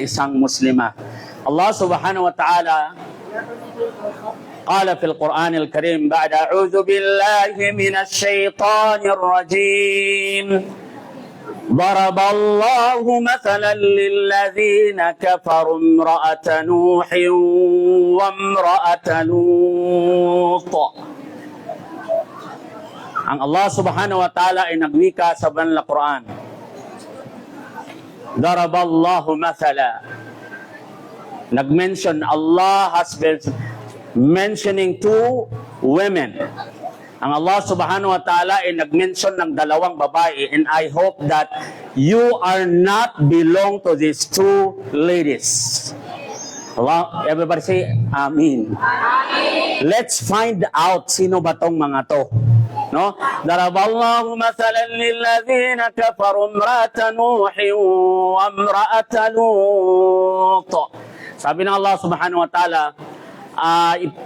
isang Muslima. Allah subhanahu wa ta'ala قال في القرآن الكريم بعد أعوذ بالله من الشيطان الرجيم ضرب الله مثلا للذين كفروا امرأة نوح وامرأة لوط. Ang Allah subhanahu wa ta'ala ay nagwika sa banal na Quran. Daraballahu mathala. Nag-mention, Allah has been mentioning two women. Ang Allah subhanahu wa ta'ala ay nag-mention ng dalawang babae, and I hope that you are not belong to these two ladies. Allah, everybody say Amin. Amin. Let's find out sino ba tong mga to. No? Daraballahu mathalan lilladhina kafaru imra'ata Nuhin wa imra'ata Lut. Sabi ng Allah subhanahu wa ta'ala,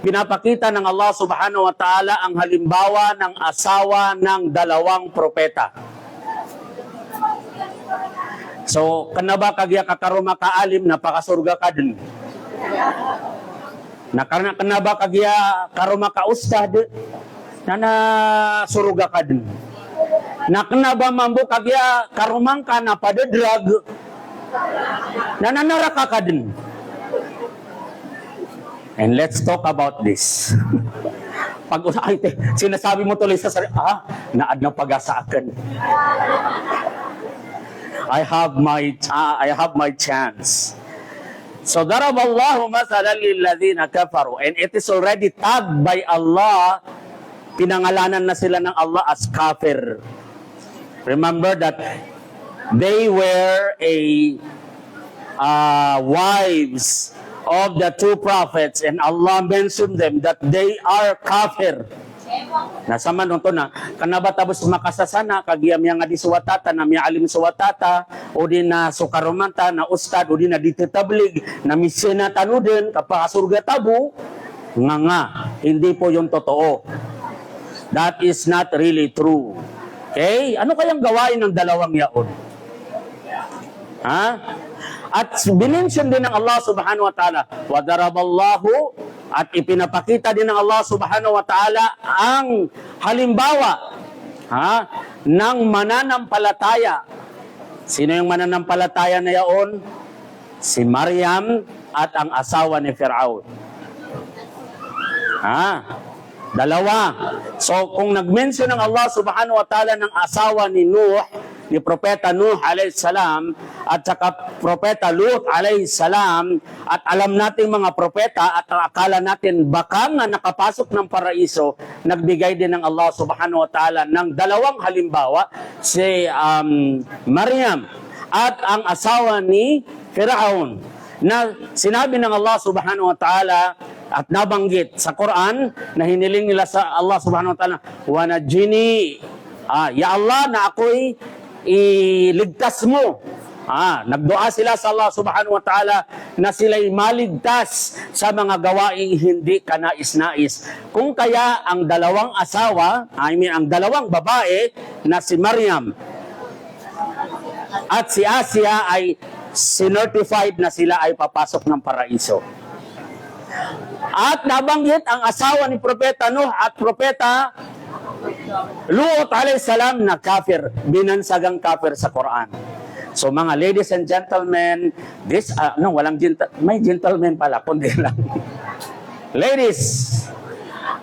pinapakita ng Allah subhanahu wa ta'ala ang halimbawa ng asawa ng dalawang propeta. So, kanaba kagya kakaruma kaalim na pakasurga ka din. Kanaba kagya karuma ka ustad na suruga ka din. Kanaba mambu kagya karumang ka na pada drug na nanaraka ka din. And let's talk about this. Pag sinasabi mo tuloy sa sarili, naad ng pag-asa akin. I have my chance. So daraballahu mathalan lilladhina kafaru, and it is already tagged by Allah. Pinangalanan na sila ng Allah as kafir. Remember that they were wives of the two prophets, and Allah mentioned them that they are kafir. Nasa man to na kanaba tapos makasasana kagiyam yang adi suwatata na miya alim suwatata o din na sukarumanta na ustad o din na dititablig na misena tanuden kapakasurga tabu nga hindi po yung totoo. That is not really true. Okay? Ano kayang gawain ng dalawang yaon? Ha? At binention din ng Allah subhanahu wa ta'ala, wa daraballahu, at ipinapakita din ng Allah subhanahu wa ta'ala ang halimbawa ng mananampalataya. Sino yung mananampalataya na yaon? Si Maryam at ang asawa ni Fir'aun. Dalawa. So kung nag-mention ng Allah subhanahu wa ta'ala ng asawa ni Nuh, ni Propeta Nuh alayhi salam, at saka Propeta Lut alayhi salam, at alam natin mga propeta at akala natin baka nga nakapasok ng paraiso, nagbigay din ng Allah subhanahu wa ta'ala ng dalawang halimbawa, si Maryam at ang asawa ni Firaun, na sinabi ng Allah subhanahu wa ta'ala at nabanggit sa Quran na hiniling nila sa Allah subhanahu wa ta'ala, wa najini, ya Allah, na ako'y iligtas mo. Nagdua sila sa Allah subhanahu wa ta'ala na sila'y maligtas sa mga gawaing hindi kanais-nais. Kung kaya ang dalawang asawa, ang dalawang babae na si Maryam at si Asia ay sinertified na sila ay papasok ng paraiso. At nabanggit ang asawa ni Propeta Nuh at Propeta Lut alayhi salam na kafir, binansagang kafir sa Quran. So mga ladies and gentlemen, may gentlemen pala, kundi lang. Ladies,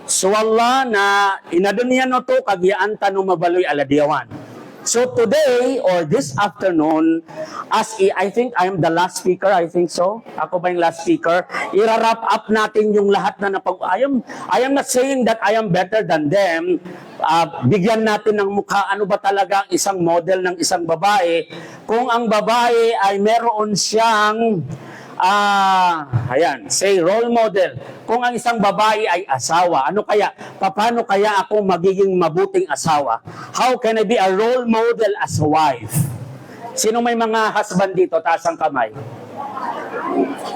so Allah na inadunian no to kagyaan tanong mabaloy aladiyawan. So today or this afternoon, I think I am the last speaker, I think so. Ako ba yung last speaker? I-wrap up natin yung lahat na I am not saying that I am better than them. Bigyan natin ng mukha, ano ba talaga ang isang model ng isang babae. Kung ang babae ay meron siyang say role model. Kung ang isang babae ay asawa, paano kaya ako magiging mabuting asawa? How can I be a role model as a wife? Sino may mga husband dito? Taas ang kamay.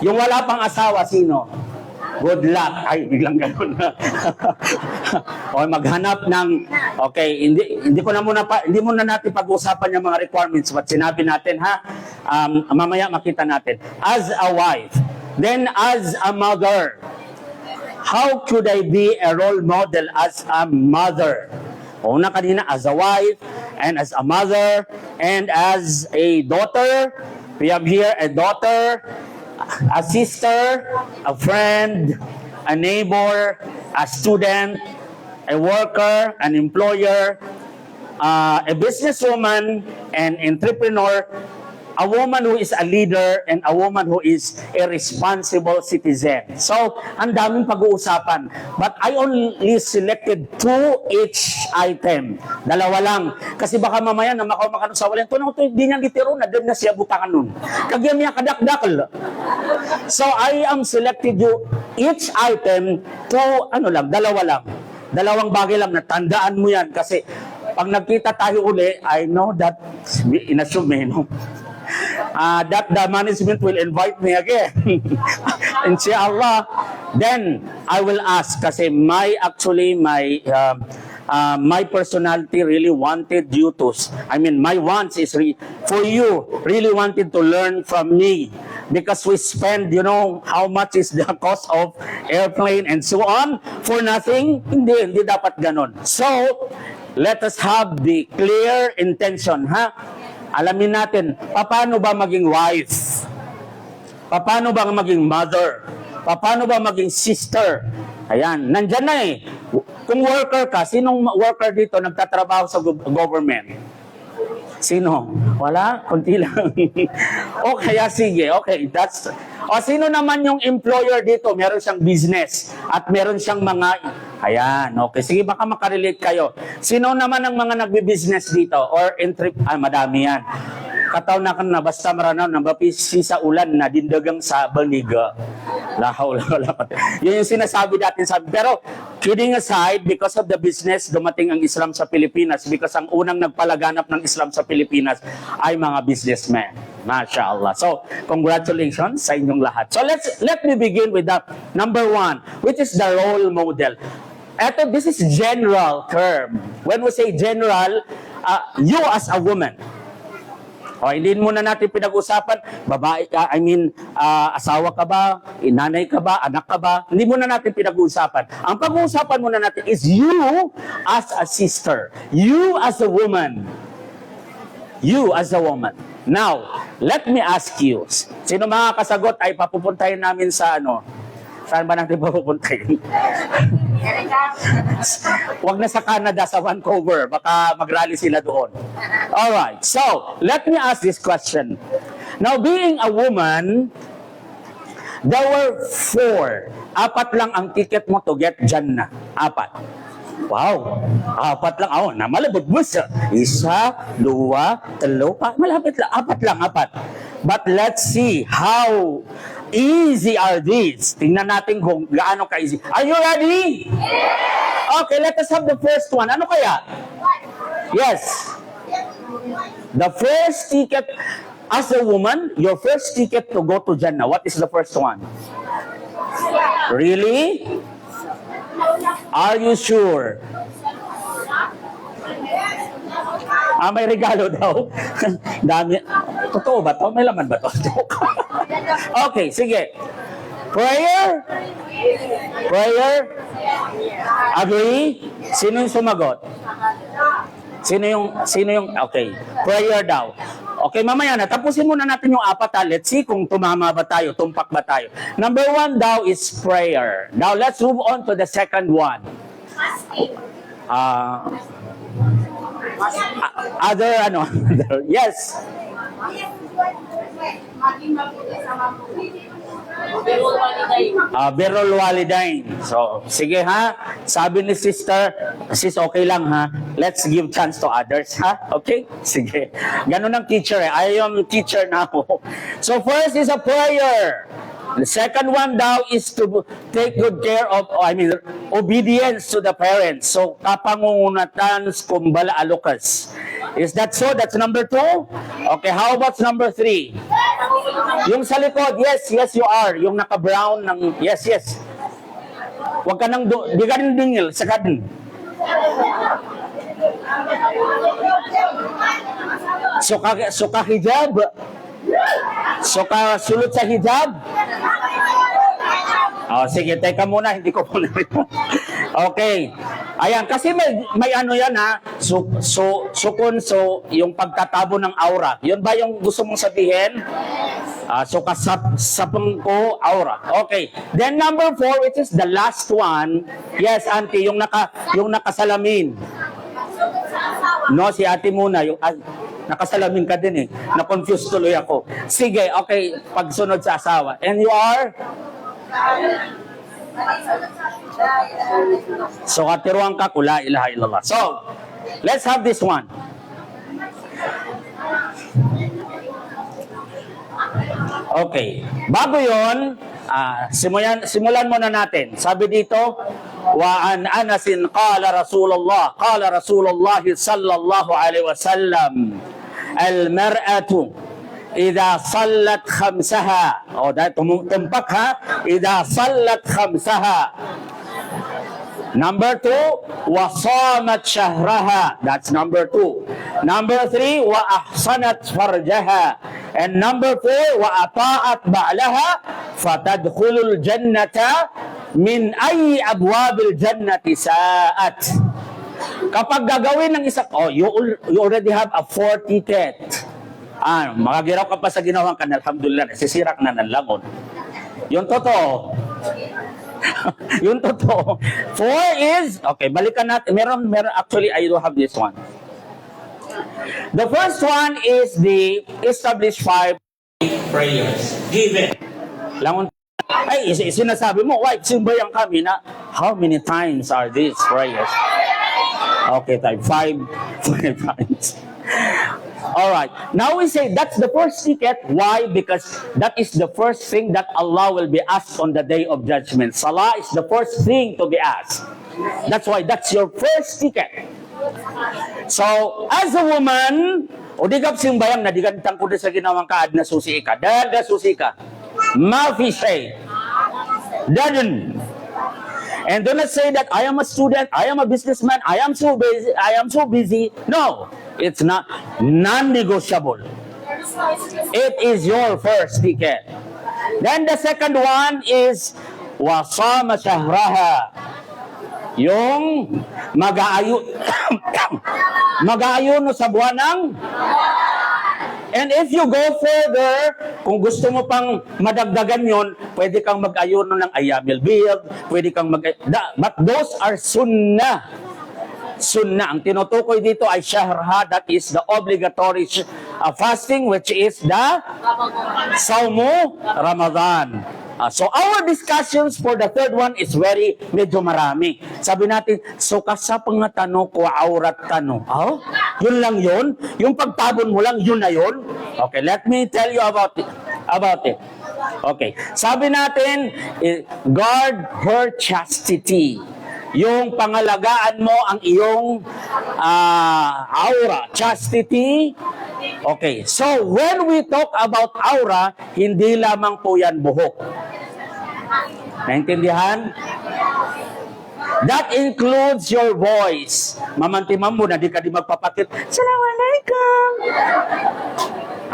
Yung wala pang asawa, sino? Good luck. Ay, biglang gano'n. O maghanap ng, okay, hindi muna natin pag-usapan yung mga requirements, but sinabi natin mamaya makita natin. As a wife, then as a mother. How could I be a role model as a mother? Una kanina, as a wife, and as a mother, and as a daughter. We have here a daughter, a sister, a friend, a neighbor, a student, a worker, an employer, a businesswoman, an entrepreneur, a woman who is a leader, and a woman who is a responsible citizen. So, ang daming pag-uusapan. But I only selected 2 each item. Dalawa lang. Kasi baka mamaya na makaw sa wala. Ito na ito, hindi niya gitiro na din na siya butakan nun. Kagyan niya kadakdakal. So, I am selected you each item to, dalawa lang. Dalawang bagay lang na tandaan mo yan. Kasi, pag nagkita tayo uli, I know that, inassume no? That the management will invite me again. Inshallah. Then, I will ask kasi my personality really wanted you to, my wants is for you, really wanted to learn from me. Because we spend, how much is the cost of airplane and so on for nothing? Hindi dapat ganon. So, let us have the clear intention, Alamin natin, paano ba maging wife? Paano ba maging mother? Paano ba maging sister? Ayan, nandyan na eh. Kung worker ka, sinong worker dito nagtatrabaho sa government? Sino? Wala? Kunti lang. O kaya sige, okay. Sino naman yung employer dito? Meron siyang business at meron siyang mga... Ayan, okay. Sige, baka makarelate kayo. Sino naman ang mga nagbi-business dito? Or madami yan. Kataw na kan na, basta maranaw, nabapisi sa ulan na dindagang sa baliga. Lahaw. Yun yung sinasabi natin. Pero, kidding aside, because of the business, dumating ang Islam sa Pilipinas because ang unang nagpalaganap ng Islam sa Pilipinas ay mga businessmen. MashaAllah. So, congratulations sa inyong lahat. So, let me begin with the number 1, which is the role model. This is general term. When we say general, you as a woman. Hindi muna natin pinag-usapan, babae ka, asawa ka ba, nanay ka ba, anak ka ba, hindi muna natin pinag-usapan. Ang pag-uusapan muna natin is you as a sister, you as a woman, you as a woman. Now, let me ask you, sino makakasagot ay papupuntahin namin sa saan ba natin papupuntahin? Huwag na sa Canada, sa Vancouver. Baka mag-rally sila doon. Alright, so, let me ask this question. Now, being a woman, there were 4. 4 lang ang ticket mo to get Jannah. 4. Wow, 4 lang. Namalabot mo siya. 1, 2, 3, malapit lang. 4 lang. But let's see how easy are these. Tingnan natin kung gaano ka-easy. Are you ready? Okay, let us have the first one. Ano kaya? Yes. The first ticket, as a woman, your first ticket to go to Jannah, what is the first one? Really? Are you sure? May regalo daw. Dami. Totoo ba to? May laman ba to? Okay, sige. Prayer? Agree? Sino yung sumagot? Sino yung, okay. Prayer daw. Okay, mamaya na. Tapusin muna natin yung 4. Let's see kung tumama ba tayo, tumpak ba tayo. Number 1 daw is prayer. Now, let's move on to the second one. Yes. Birrul walidain. So, sige sabi ni sister, sis okay lang let's give chance to others okay? Sige. Ganun ang teacher I am teacher now. So, first is a prayer. The second one daw is to take good care of, obedience to the parents. So, kapangungunatan kumbala alukas. Is that so? That's number 2? Okay, how about number 3? Yung sa likod, yes, you are. Yung naka-brown ng, yes. Huwag ka nang, di ka rin dingil, sakadin. So ka hijab, So, kasulot sa hijab? Oh, sige, teka muna, hindi ko muna. Okay. Ayan, kasi may ano yan ha, sukun, yung pagtatabo ng aura. Yun ba yung gusto mong sabihin? So, kasapang ko, aura. Okay. Then number 4, which is the last one. Yes, auntie, yung nakasalamin. No, si ate muna. Nakasalamin ka din eh. Na-confuse tuloy ako. Sige, okay. Pagsunod sa asawa. And you are? So, katiruan ka, la ilaha illallah. So, let's have this one. Okay. Bago yun, simulan muna natin. Sabi dito, wa an Anasin qala Rasulullah sallallahu alaihi wasallam, al-mar'atu idha sallat khamsaha. O, tumpak ha. Idha sallat khamsaha. Number 2, wa samat shahraha. That's number 2. Number 3, wa ahsanat farjaha. And number 4, wa ata'at ba'laha fatadkhulul jannata min ayyi abwabil jannati sa'at. Kapag gagawin ng isa, you already have a 4 ticket. Makagiraw ka pa sa ginawa ka, alhamdulillah, sisirak na ng langon. Yung totoo. Yung totoo. 4 is, okay, balikan natin. Meron, actually, I do have this one. The first one is the established 5 prayers. Given. Langon. Ay, sinasabi mo, why, simbayan kami na, how many times are these prayers? Okay, type 5 times. Alright, now we say that's the first ticket. Why? Because that is the first thing that Allah will be asked on the day of judgment. Salah is the first thing to be asked. That's why that's your first ticket. So, as a woman, o di kap simbayang na di gantang ko sa ginawang kaad na susi ka. Daga susi ka. Mafi shay. Dadun. And do not say that I am a student, I am a businessman, I am so busy. No, it's not non-negotiable. It is your first ticket. Then the second one is wasama shahraha. Yung mag-aayon sa buwan ng. And if you go further, kung gusto mo pang madagdagan yon, pwede kang mag-ayuno ng ayamil biyad, pwede kang but those are sunnah. Sunnah. Ang tinutukoy dito ay shahrha, that is the obligatory fasting, which is the Saumu Ramadan. So our discussions for the third one is medyo marami. Sabi natin, so kasapang nga tanong ko aurat tanong. Oh, yun lang yun? Yung pagtabon mo lang, yun na yun? Okay, let me tell you about it. Okay, sabi natin, guard her chastity. Yung pangalagaan mo ang iyong aura, chastity. Okay, so when we talk about aura, hindi lamang po yan buhok. Naintindihan? That includes your voice. Mamantiman mo na di ka di magpapakit. Assalamualaikum.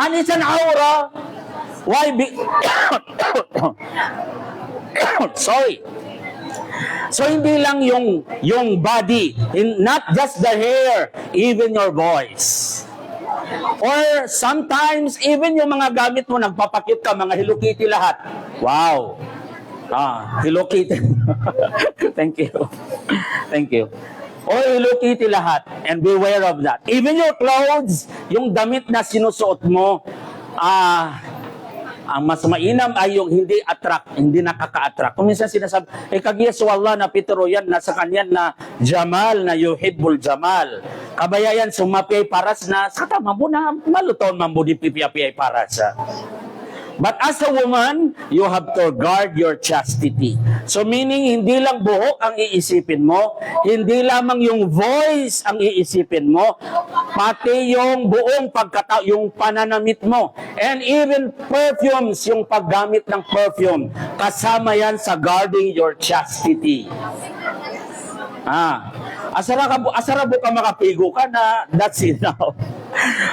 And it's an aura. Why? Sorry. So hindi lang yung body, not just the hair, even your voice. Or sometimes even yung mga gamit mo nagpapakit ka, mga Hello Kitty lahat. Wow. Hello Kitty. Thank you. Thank you. Or Hello Kitty lahat, and beware of that. Even your clothes, yung damit na sinusuot mo, ang mas mainam ay yung hindi nakaka-attract. Kung minsan sinasabi, kagiyas wallah na pitero yan, nasa kanyan na jamal, na yuhibbul jamal. Kabaya yan, sumapiyay paras na, sa tama mo na, maluton mambudi pipiyapiyay paras. But as a woman, you have to guard your chastity. So meaning, hindi lang buhok ang iisipin mo, hindi lamang yung voice ang iisipin mo, pati yung buong pagkatao, yung pananamit mo. And even perfumes, yung paggamit ng perfume, kasama yan sa guarding your chastity. Asarabo ka makapigo ka na, that's it now.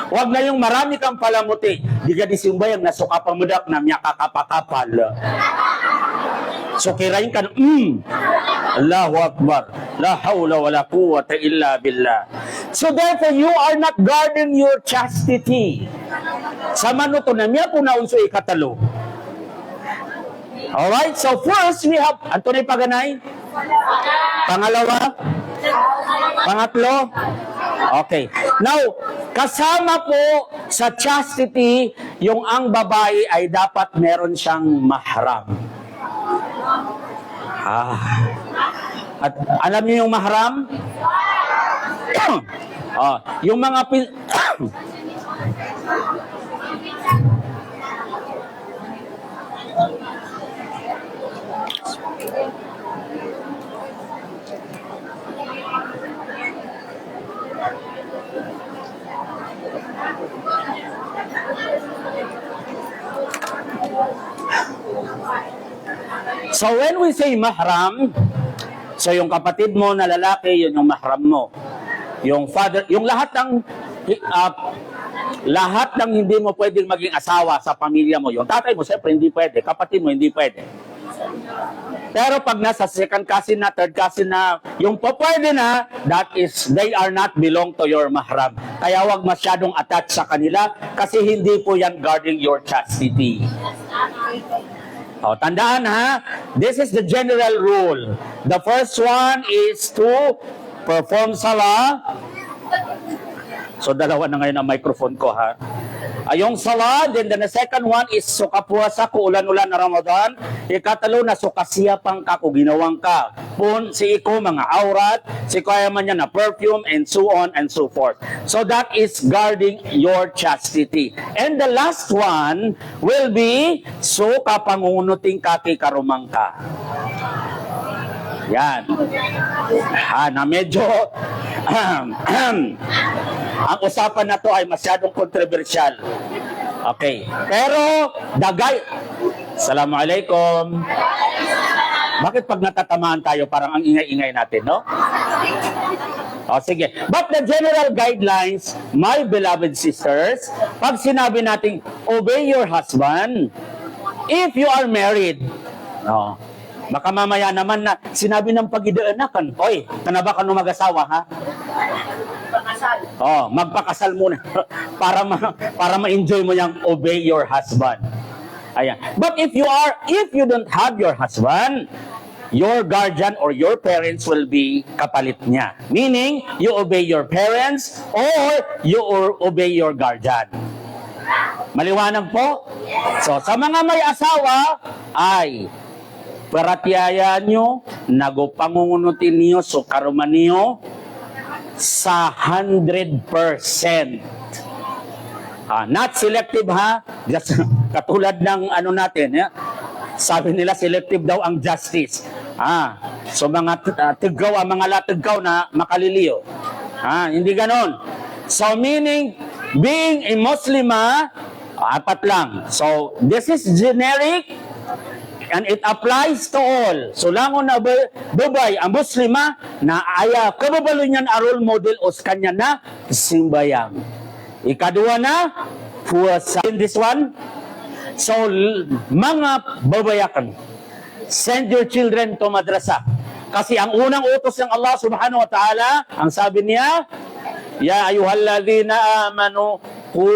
Huwag na yung marami kang palamuti. Di ka disimbayang nasuka pamudak na miya kakapakapal. So kirain ka, Allahu Akbar. La hawla wa la quwwata illa billah. So therefore, you are not guarding your chastity. Sa manuto na miya po na unso ikatalo. Alright, so first we have, Antonay Paganay? Pangalawa? Pangatlo? Okay. Now, kasama po sa chastity, yung ang babae ay dapat meron siyang mahram. At alam niyo yung mahram? Yung mga So when we say mahram, so yung kapatid mo na lalaki, yun yung mahram mo. Yung father, yung lahat ng hindi mo pwedeng maging asawa sa pamilya mo. Yung tatay mo, siyempre hindi pwede. Kapatid mo, hindi pwede. Pero pag nasa second cousin na, third cousin na, yung pwede na, that is, they are not belong to your mahram. Kaya wag masyadong attach sa kanila kasi hindi po yan guarding your chastity. Tandaan ha, this is the general rule. The first one is to perform salah. So dalawa na ngayon ang microphone ko ha. Yung salah, then the second one is sukapuasa ko ulan-ulan na Ramadan. Ikatalo na sukasiyapang ka ko ginawang ka. Pun si iko mga aurat, si kaya man niya na perfume and so on and so forth. So that is guarding your chastity. And the last one will be sukapangunuting kaki karumang ka. Yan. Na medyo ang usapan na to ay masyadong kontrobersyal. Okay. Pero Assalamualaikum. Bakit pag natatamaan tayo parang ang ingay-ingay natin, no? Sige. But the general guidelines, my beloved sisters, pag sinabi natin obey your husband if you are married. Baka mamaya naman na sinabi ng pag-idaaнаkan, oy, tanaba ka nung mag-asawa, ha? Magpakasal muna para ma-enjoy mo yung obey your husband. Ayan. But if you don't have your husband, your guardian or your parents will be kapalit niya. Meaning, you obey your parents or you obey your guardian. Maliwanag po? So, sa mga may asawa ay paratiyaya nyo, nagopangungunutin niyo, sukaruman niyo sa 100%. Not selective ha, just katulad ng ano natin, sabi nila selective daw ang justice. So mga tiggaw, mga latiggaw na makaliliyo. Hindi ganon. So meaning, being a Muslima, 4 lang. So this is generic, and it applies to all. So langon na babay ang Muslima na aya kababalo niyan a role model os kanya na simbayang. Ikadua na puasa. In this one, so mga babayakan, send your children to madrasa. Kasi ang unang utos ng Allah subhanahu wa ta'ala, ang sabi niya, ya ayyuhalladhina amanu qu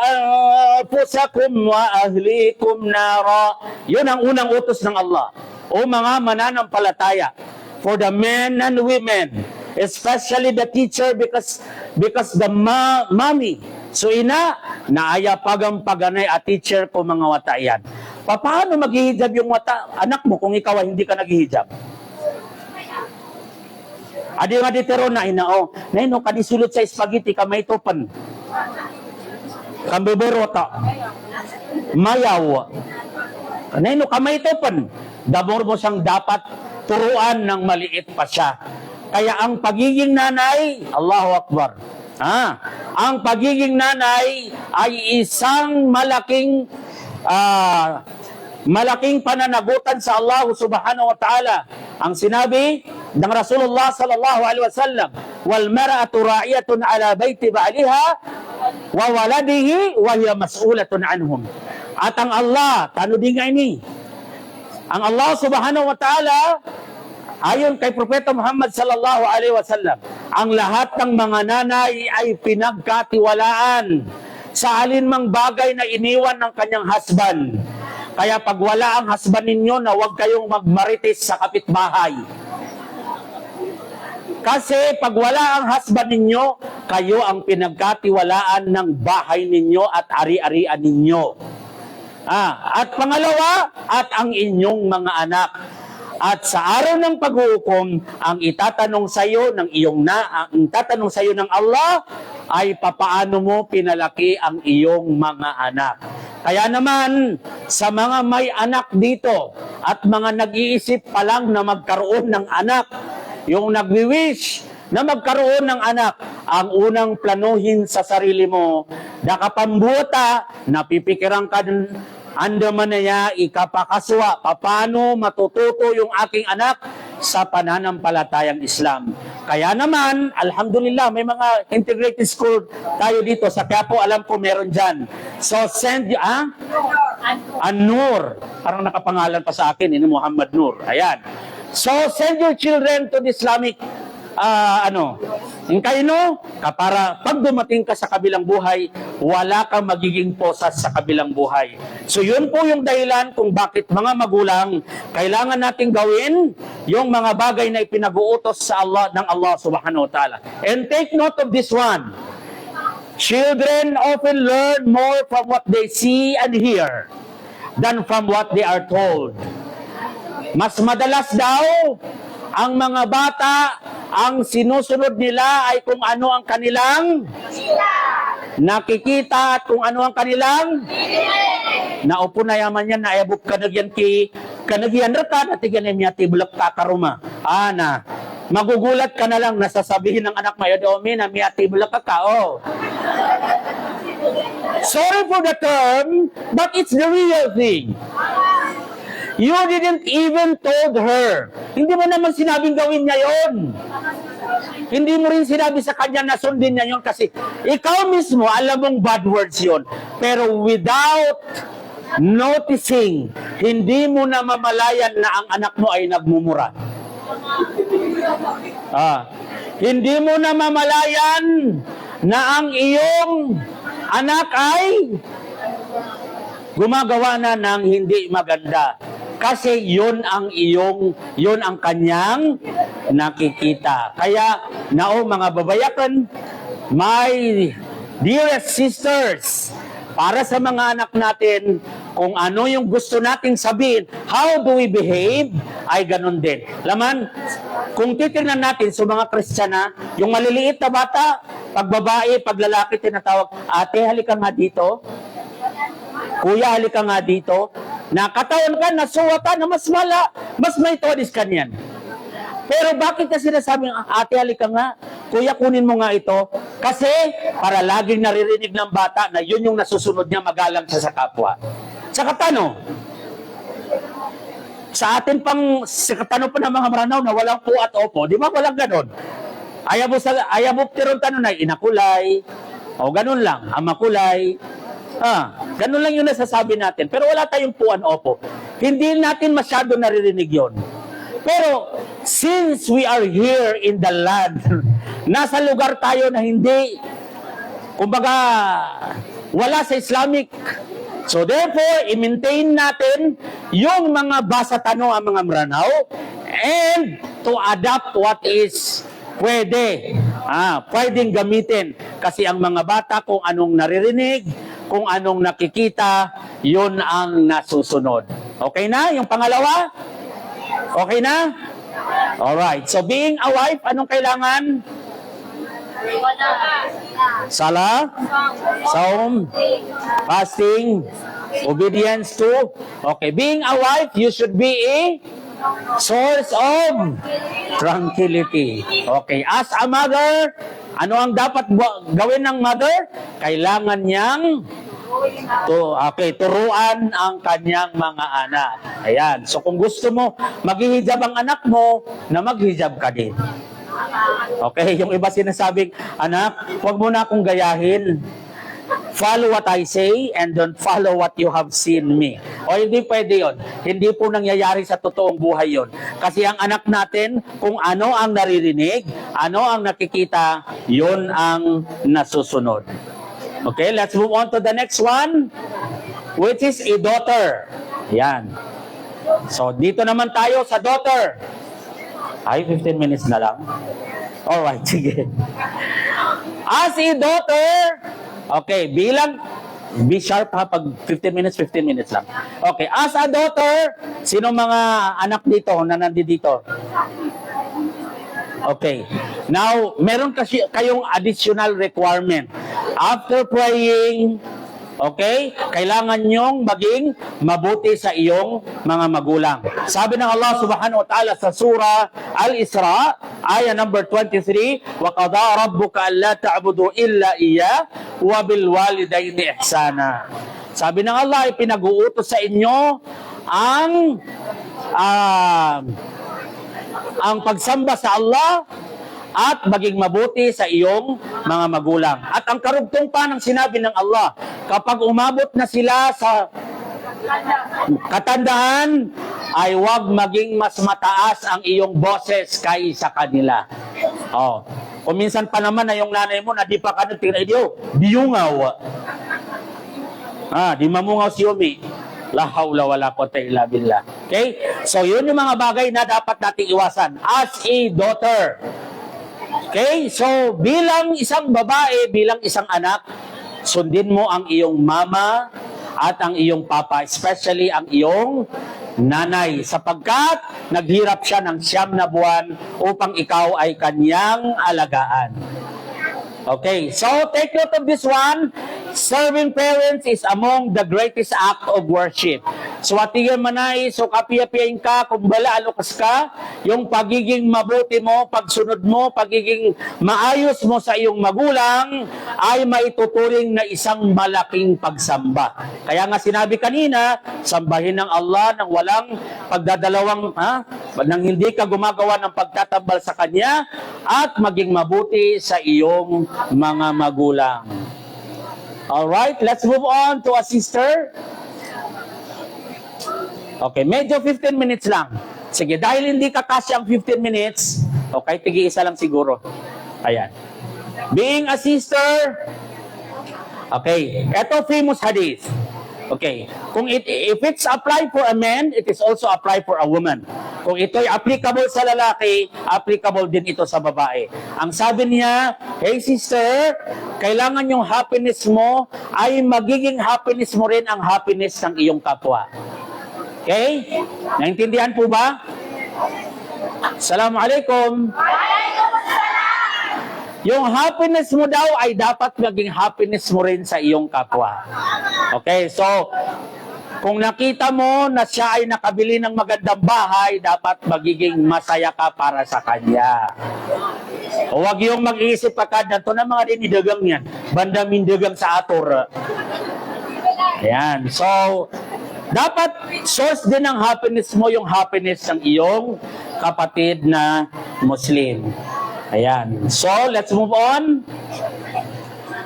anfusakum wa ahlikum nara. Yun ang unang utos ng Allah. O mga mananampalataya, for the men and women, especially the teacher, because the mommy, so ina, naaya paganay at teacher ko mga wata yan. Paano maghihijab yung wata? Anak mo kung ikaw ay hindi ka naghihijab? Adi nga ditero na inao. Naino kadisulot sa spaghetti kamay topan. Kambeberota. Mayaw. Naino kamay topan. Dabor mo siyang dapat turuan ng maliit pa siya. Kaya ang pagiging nanay, Allahu Akbar. Ang pagiging nanay ay isang malaking pananagutan sa Allah subhanahu wa ta'ala. Ang sinabi, ng Rasulullah sallallahu alaihi wasallam, wal mar'atu ra'iyatun ala baiti ba'liha wa waladihi wa hiya mas'ulatun anhum. At ang Allah, tano din nga ini, ang Allah subhanahu wa ta'ala, ayon kay Propeta Muhammad sallallahu alaihi wasallam, ang lahat ng mga nanay ay pinagkatiwalaan sa alinmang bagay na iniwan ng kanyang husband. Kaya pag wala ang husband ninyo, na huwag kayong magmarites sa kapitbahay. Kasi pag wala ang husband ninyo, kayo ang pinagkatiwalaan ng bahay ninyo at ari-arian ninyo. At pangalawa, at ang inyong mga anak. At sa araw ng paghuhukom, ang itatanong sa iyo ng ang tatanong sa iyo ng Allah ay papaano mo pinalaki ang iyong mga anak. Kaya naman, sa mga may anak dito at mga nag-iisip pa lang na magkaroon ng anak, yung nagwi-wish na magkaroon ng anak, ang unang planuhin sa sarili mo, nakapambuta, napipikiran ka andaman na niya, ikapakaswa, paano matututo yung aking anak sa pananampalatayang Islam. Kaya naman, alhamdulillah, may mga integrated school tayo dito. Sa Quiapo, alam ko meron dyan. So, send, An-Nur. Parang nakapangalan pa sa akin, ini Muhammad Nur. Ayan. So, send your children to the Islamic para pag dumating ka sa kabilang buhay, wala kang magiging posas sa kabilang buhay. So yun po yung dahilan kung bakit mga magulang kailangan nating gawin yung mga bagay na ipinag-uutos sa Allah ng Allah subhanahu wa ta'ala. And take note of this one. Children often learn more from what they see and hear than from what they are told. Mas madalas daw ang mga bata, ang sinusunod nila ay kung ano ang kanilang nakikita at kung ano ang kanilang naupo na yaman yan, naayabok kanagyan kanagyan rata, natigan niya tibulak kakaruma. Magugulat ka na lang, nasasabihin ng anak mo, Yodomi, na miya tibulak kakao. Sorry for the term, but it's the real thing. You didn't even told her. Hindi mo naman sinabing gawin niya yon. Hindi mo rin sinabi sa kanya na sundin niya yon kasi ikaw mismo, alam mong bad words yon. Pero without noticing, hindi mo na mamalayan na ang anak mo ay nagmumura. Hindi mo na mamalayan na ang iyong anak ay gumagawa na ng hindi maganda. Kasi yun ang kanyang nakikita. Kaya, mga babayakan, my dearest sisters, para sa mga anak natin, kung ano yung gusto nating sabihin, how do we behave, ay ganun din. Laman, kung titignan natin sa mga Kristiyana, yung maliliit na bata, pag babae, pag lalaki, tinatawag, ate, halika nga dito. Kuya, halika nga dito. Nakatawan ka, nasuwata na mas may todis kanyan. Pero bakit kasi sinasabi, ate, halika nga, kuya, kunin mo nga ito. Kasi, para laging naririnig ng bata na yun yung nasusunod niya, magalang siya sa kapwa. Sa katano, sa atin pang, sa katano pa ng mga maranaw na walang po at opo, di ba walang ganon? Ayabok tiron tanong na, inakulay, o ganun lang, amakulay, ganun lang yung nasasabi natin. Pero wala tayong puan opo. Hindi natin masyado naririnig yon. Pero, since we are here in the land, nasa lugar tayo na hindi, kumbaga, wala sa Islamic. So therefore, i-maintain natin yung mga basa tanong ang mga maranaw and to adapt what is pwedeng gamitin. Kasi ang mga bata, kung anong naririnig, kung anong nakikita, yun ang nasusunod. Okay na? Yung pangalawa? Okay na? Alright. So being a wife, anong kailangan? Sala, Saum, fasting, obedience to. Okay. Being a wife, you should be a source of tranquility. Okay. As a mother, ano ang dapat gawin ng mother? Kailangan niyang Okay, turuan ang kanyang mga anak. Ayan. So kung gusto mo maghihijab ang anak mo, na maghijab ka din. Okay, yung iba sinasabing, anak, huwag mo na akong gayahin. Follow what I say and don't follow what you have seen me. O hindi pwede yun. Hindi po nangyayari sa totoong buhay yun. Kasi ang anak natin, kung ano ang naririnig, ano ang nakikita, yun ang nasusunod. Okay, let's move on to the next one, which is a daughter. Yan. So, dito naman tayo sa daughter. Ay, 15 minutes na lang. Alright, sige. As a daughter, okay, bilang, be sharp ha, pag 15 minutes lang. Okay, as a daughter, sino mga anak dito na nandito? Okay. Now, meron kasi kayong additional requirement. After praying, okay, kailangan nyong maging mabuti sa iyong mga magulang. Sabi ng Allah subhanahu wa ta'ala sa surah Al-Isra, ayah number 23, وَقَضَى رَبُّكَ أَلَّا تَعْبُدُوا إِلَّا إِيَّهُ وَبِالْوَالِدَيْنِ إِحْسَانًا. Sabi ng Allah, ipinag-uutos sa inyo ang pagsamba sa Allah at maging mabuti sa iyong mga magulang. At ang karugtong pa ng sinabi ng Allah, kapag umabot na sila sa katandaan, ay huwag maging mas mataas ang iyong boses kaysa kanila. Oh. Kung minsan pa naman na yung nanay mo na di pa ka nagtiradio, diyungaw. Di mamungaw si Umi. La hawla wala quwwata illa billah. Okay? So, yun yung mga bagay na dapat nating iwasan as a daughter. Okay? So, bilang isang babae, bilang isang anak, sundin mo ang iyong mama at ang iyong papa, especially ang iyong nanay, sapagkat naghirap siya ng 9 na buwan upang ikaw ay kanyang alagaan. Okay, so take note of this one. Serving parents is among the greatest act of worship. So atigan manay, so kapiyapiyain ka, kumbala alukas ka, yung pagiging mabuti mo, pagsunod mo, pagiging maayos mo sa iyong magulang, ay maituturing na isang malaking pagsamba. Kaya nga sinabi kanina, sambahin ng Allah ng walang pagdadalawang, nang hindi ka gumagawa ng pagtatambal sa Kanya, at maging mabuti sa iyong mga magulang. Alright, let's move on to a sister. Okay, medyo 15 minutes lang. Sige, dahil hindi kakasya ang 15 minutes, okay, tigi-isa lang siguro. Ayan. Being a sister, okay, eto famous hadith. Okay, if it's applied for a man, it is also applied for a woman. Kung ito'y applicable sa lalaki, applicable din ito sa babae. Ang sabi niya, hey sister, kailangan yung happiness mo ay magiging happiness mo rin ang happiness ng iyong kapwa. Okay? Naintindihan po ba? Assalamualaikum. Yung happiness mo daw ay dapat maging happiness mo rin sa iyong kapwa. Okay, so kung nakita mo na siya ay nakabili ng magandang bahay, dapat magiging masaya ka para sa kanya. Huwag yung mag-iisip pa kada, ito na mga dinidagang yan. Banda mindagang sa ator. Ayan, so dapat source din ng happiness mo yung happiness ng iyong kapatid na Muslim. Ayan. So, let's move on.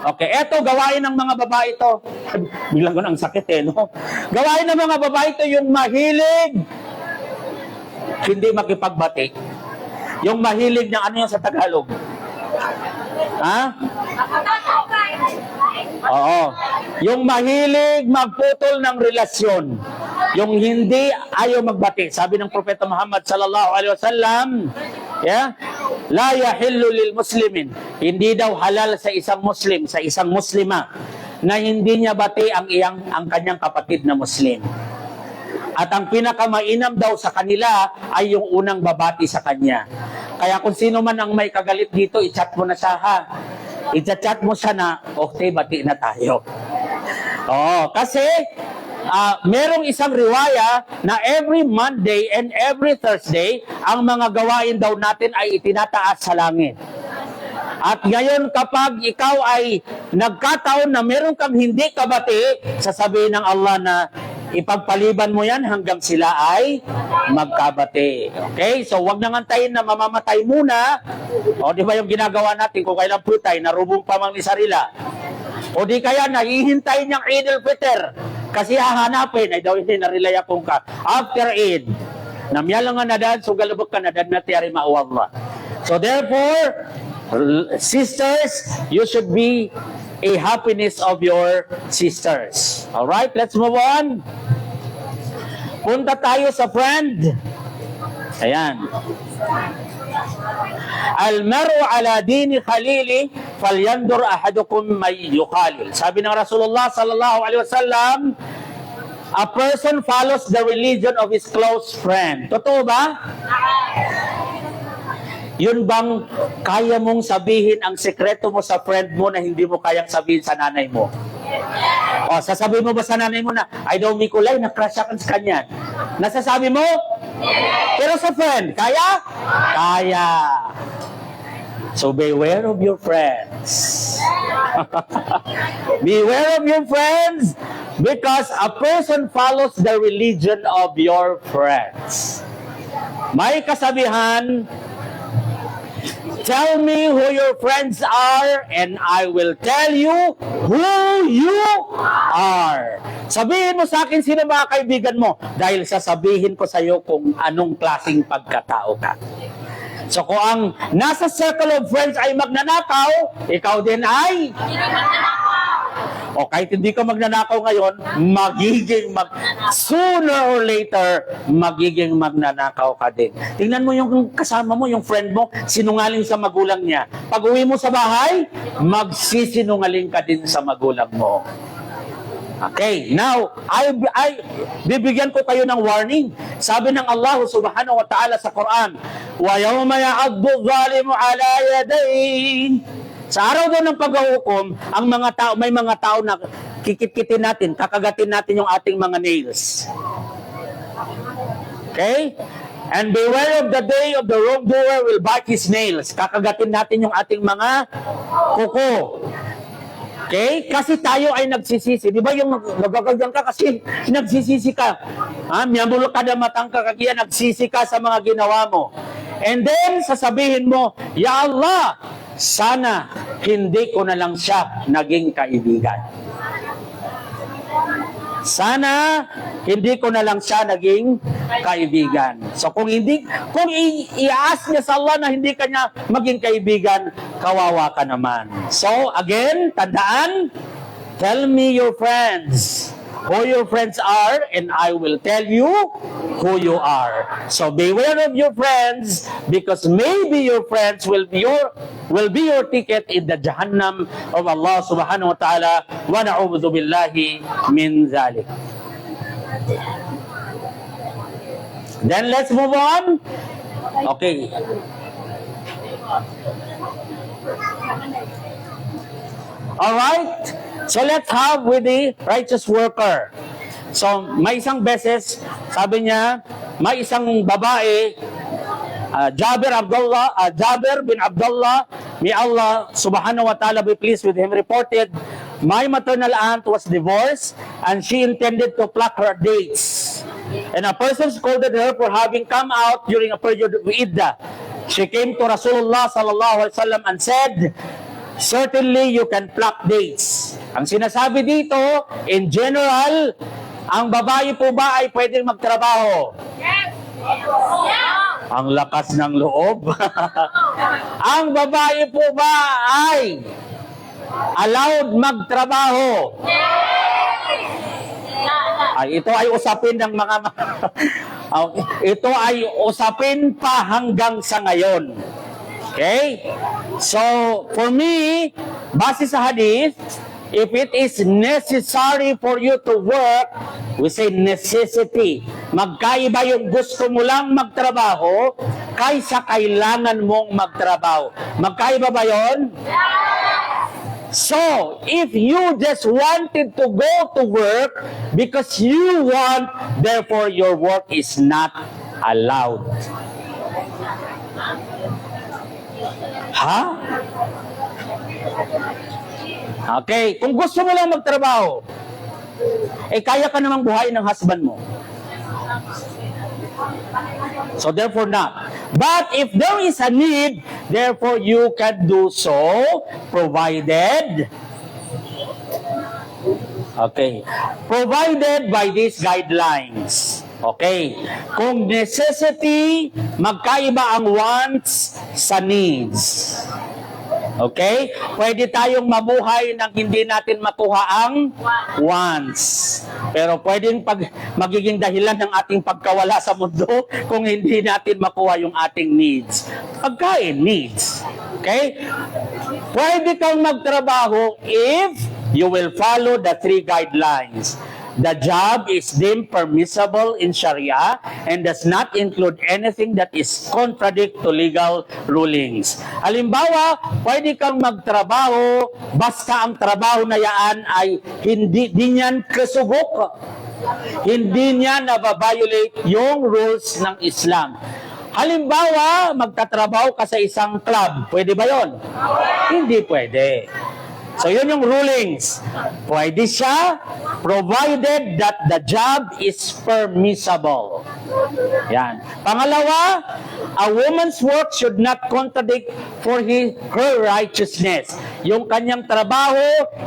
Okay, eto, gawain ng mga babae ito. Biglang ko ang sakit no? Gawain ng mga babae ito yung mahilig, hindi makipagbati. Yung mahilig ng ano yung sa Tagalog? Oo. Yung mahilig magputol ng relasyon. Yung hindi ayaw magbati. Sabi ng Propeta Muhammad sallallahu alaihi wasallam, la yahillu lil muslimin. Hindi daw halal sa isang Muslim, sa isang Muslima, na hindi niya bati ang kanyang kapatid na Muslim. At ang pinakamainam daw sa kanila ay yung unang babati sa kanya. Kaya kung sino man ang may kagalit dito, i-chat mo na siya ha. I-chat mo siya na, okay, bati na tayo. Kasi merong isang riwaya na every Monday and every Thursday, ang mga gawain daw natin ay itinataas sa langit. At ngayon kapag ikaw ay nagkataon na meron kang hindi kabati, sasabihin ng Allah na ipagpaliban mo yan hanggang sila ay magkabati. Okay? So wag nang antayin na mamamatay muna. O di ba yung ginagawa natin kung kailan putay, narubong pa mang ni sarila. O di kaya nahihintay niyang Eid al-Fitr. Kasi hahanapin, ay daw hindi narilay akong ka. After Eid, namyala nga nadan, so galabok ka nadan na tiyari maawalla. So therefore, sisters, you should be a happiness of your sisters. Alright, let's move on. Punta tayo sa friend. Ayan. Al-maru ala dini khalili falyandur ahadukum may yukhalil. Sabi ng Rasulullah sallallahu alaihi wasallam, a person follows the religion of his close friend. Totoo ba? Yun bang kaya mong sabihin ang sekreto mo sa friend mo na hindi mo kayang sabihin sa nanay mo? O, sasabihin mo ba sa nanay mo na, ay daw Mikulay, na-crush ako sa kanya? Nasasabi mo? Pero sa friend, kaya? Kaya. So beware of your friends. Beware of your friends because a person follows the religion of your friends. May kasabihan, tell me who your friends are and I will tell you who you are. Sabihin mo sa akin sino mga kaibigan mo dahil sasabihin ko sa iyo kung anong klaseng pagkatao ka. So kung ang nasa circle of friends ay magnanakaw, ikaw din ay o kahit hindi ka magnanakaw ngayon, sooner or later, magiging magnanakaw ka din. Tingnan mo yung kasama mo, yung friend mo, sinungaling sa magulang niya. Pag uwi mo sa bahay, magsisinungaling ka din sa magulang mo. Okay, now, bibigyan ko kayo ng warning. Sabi ng Allah subhanahu wa ta'ala sa Quran, وَيَوْمَ يَعَضُّ الظَّالِمُ عَلَى يَدَيْهِ. Sa araw daw ng paghuhukom, ang mga tao, may mga tao na kikit-kitin natin, kakagatin natin yung ating mga nails. Okay? And beware of the day of the wrongdoer will bite his nails. Kakagatin natin yung ating mga kuko. Okay? Kasi tayo ay nagsisisi. Di ba yung nagagagyan ka kasi nagsisisi ka. Miyamulok ka na matang ka kaya nagsisi ka sa mga ginawa mo. And then, sasabihin mo, Ya Allah, sana hindi ko na lang siya naging kaibigan. Sana hindi ko na lang siya naging kaibigan. So kung i-ask niya sa Allah na hindi kanya maging kaibigan, kawawa ka naman. So again, tandaan, tell me your friends, who your friends are, and I will tell you who you are. So beware of your friends, because maybe your friends will be your ticket in the Jahannam of Allah subhanahu wa ta'ala, wa na'udhu billahi min dhalik. Then let's move on. Okay. Alright, so let's have with the righteous worker. So, may isang beses, sabi niya, may isang babae, Jabir bin Abdullah, may Allah subhanahu wa ta'ala be pleased with him, reported, my maternal aunt was divorced and she intended to pluck her dates. And a person scolded her for having come out during a period of Iddah. She came to Rasulullah sallallahu alaihi wasallam and said, certainly you can pluck dates. Ang sinasabi dito, in general, ang babae po ba ay pwedeng magtrabaho? Yes! Ang lakas ng loob. Ang babae po ba ay allowed magtrabaho? Ay, ito ay usapin ng mga ito ay usapin pa hanggang sa ngayon. Okay? So, for me, base sa hadith, if it is necessary for you to work, we say necessity. Magkaiba yung gusto mo lang magtrabaho kaysa kailangan mong magtrabaho. Magkaiba ba yun? So, if you just wanted to go to work because you want, therefore your work is not allowed. Ha? Okay, kung gusto mo lang magtrabaho, kaya ka namang buhayin ng husband mo. So therefore not. But if there is a need, therefore you can do so, provided by these guidelines. Okay. Kung necessity, magkaiba ang wants sa needs. Okay? Pwede tayong mabuhay nang hindi natin makuha ang wants. Pero pwedeng magiging dahilan ng ating pagkawala sa mundo kung hindi natin makuha yung ating needs. Pagkain, needs. Okay? Pwede kang magtrabaho if you will follow the 3 guidelines. The job is deemed permissible in Sharia and does not include anything that is contradict to legal rulings. Halimbawa, pwede kang magtrabaho basta ang trabaho na yan ay hindi niyan kasugok. Hindi niya nababiolate yung rules ng Islam. Halimbawa, magtatrabaho ka sa isang club. Pwede ba yon? Hindi pwede. So, yun yung rulings. Pwede siya, provided that the job is permissible. Yan. Pangalawa, a woman's work should not contradict for her righteousness. Yung kanyang trabaho,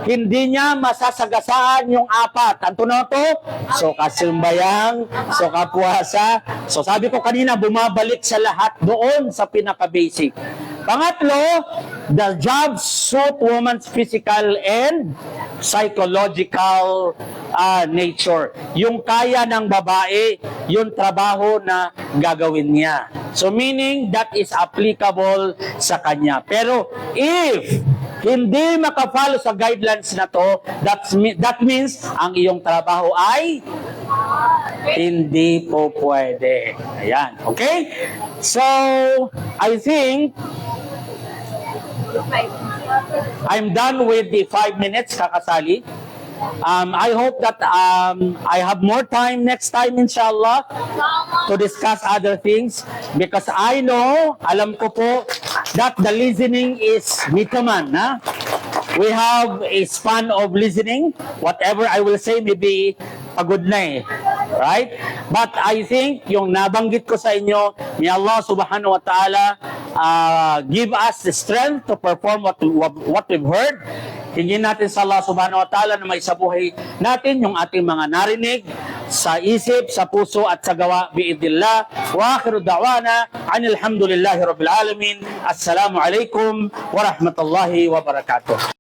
hindi niya masasagasaan yung 4. Anto na to? So, kasimbayang, so kapuasa. So, sabi ko kanina, bumabalik sa lahat doon sa pinaka-basic. Pangatlo, the job suit woman's physical and psychological nature. Yung kaya ng babae, yung trabaho na gagawin niya. So meaning, that is applicable sa kanya. Pero if hindi makafollow sa guidelines na to, that means ang iyong trabaho ay hindi po pwede. Ayan. Okay? So, I think I'm done with the 5 minutes, kakasali. I hope that I have more time next time, inshallah, to discuss other things. Because I know, alam ko po, that the listening is mitaman. Ha? We have a span of listening. Whatever I will say, maybe pagod na right? But I think yung nabanggit ko sa inyo, may Allah subhanahu wa ta'ala give us the strength to perform what we've heard. Hingin natin sa Allah subhanahu wa ta'ala na may sabuhay natin yung ating mga narinig sa isip, sa puso at sa gawa biidillah. Wa akhiru da'wana anil hamdulillahi rabbil alamin. Assalamu alaikum wa rahmatullahi wa barakatuh.